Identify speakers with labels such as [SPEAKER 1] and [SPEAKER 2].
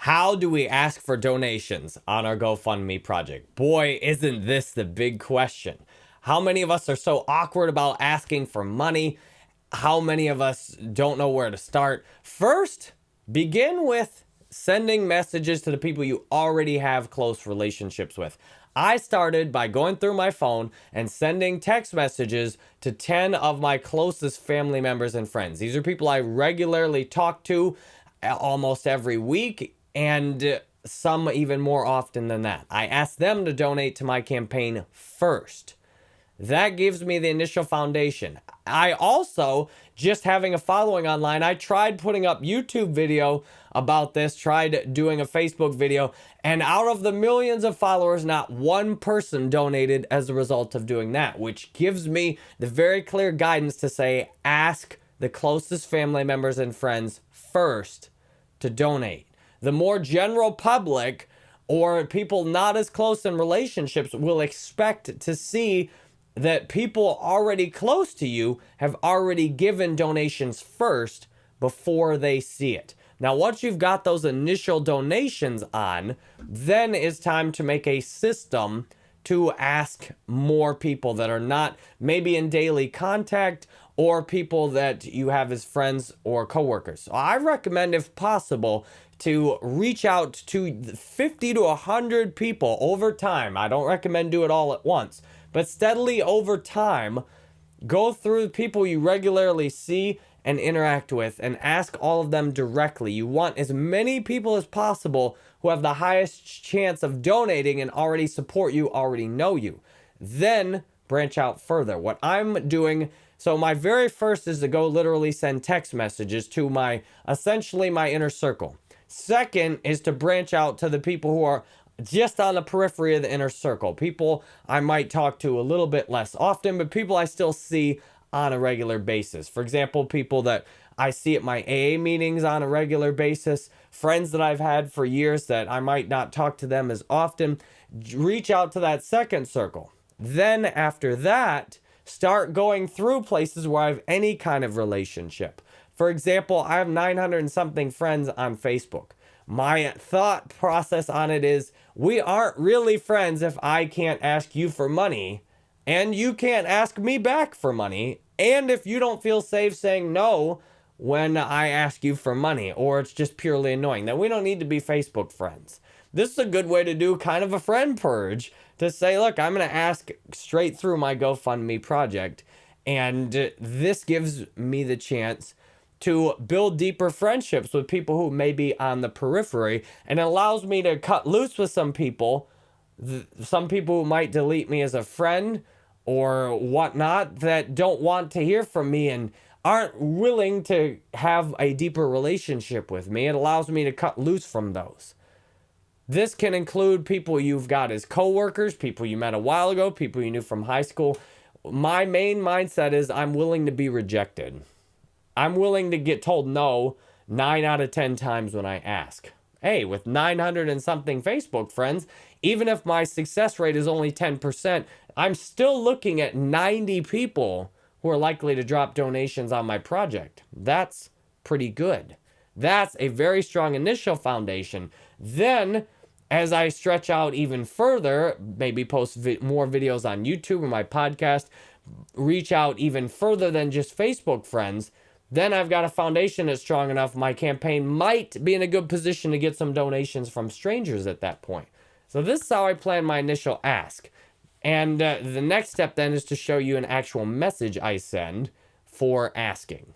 [SPEAKER 1] How do we ask for donations on our GoFundMe project? Boy, isn't this the big question. How many of us are so awkward about asking for money? How many of us don't know where to start? First, begin with sending messages to the people you already have close relationships with. I started by going through my phone and sending text messages to 10 of my closest family members and friends. These are people I regularly talk to almost every week, and some even more often than that. I asked them to donate to my campaign first. That gives me the initial foundation. I also, just having a following online, I tried putting up YouTube video about this, tried doing a Facebook video, and out of the millions of followers, not one person donated as a result of doing that, which gives me the very clear guidance to say, ask the closest family members and friends first to donate. The more general public or people not as close in relationships will expect to see that people already close to you have already given donations first before they see it. Now, once you've got those initial donations on, then it's time to make a system to ask more people that are not maybe in daily contact or people that you have as friends or coworkers. So I recommend, if possible, to reach out to 50 to 100 people over time. I don't recommend do it all at once, but steadily over time, go through people you regularly see and interact with and ask all of them directly. You want as many people as possible who have the highest chance of donating and already support you, already know you. Then branch out further. What I'm doing, so my very first is to go literally send text messages to essentially my inner circle. Second is to branch out to the people who are just on the periphery of the inner circle. People I might talk to a little bit less often, but people I still see on a regular basis. For example, people that I see at my AA meetings on a regular basis, friends that I've had for years that I might not talk to them as often. Reach out to that second circle. Then after that, start going through places where I have any kind of relationship. For example, I have 900 and something friends on Facebook. My thought process on it is, we aren't really friends if I can't ask you for money, and you can't ask me back for money, and if you don't feel safe saying no when I ask you for money, or it's just purely annoying, then we don't need to be Facebook friends. This is a good way to do kind of a friend purge, to say, look, I'm going to ask straight through my GoFundMe project, and this gives me the chance to build deeper friendships with people who may be on the periphery, and it allows me to cut loose with some people who might delete me as a friend or whatnot, that don't want to hear from me and aren't willing to have a deeper relationship with me. It allows me to cut loose from those. This can include people you've got as coworkers, people you met a while ago, people you knew from high school. My main mindset is I'm willing to be rejected. I'm willing to get told no 9 out of 10 times when I ask. Hey, with 900 and something Facebook friends, even if my success rate is only 10%, I'm still looking at 90 people who are likely to drop donations on my project. That's pretty good. That's a very strong initial foundation. Then, as I stretch out even further, maybe post more videos on YouTube or my podcast, reach out even further than just Facebook friends, then I've got a foundation that's strong enough. My campaign might be in a good position to get some donations from strangers at that point. So this is how I plan my initial ask. And the next step then is to show you an actual message I send for asking.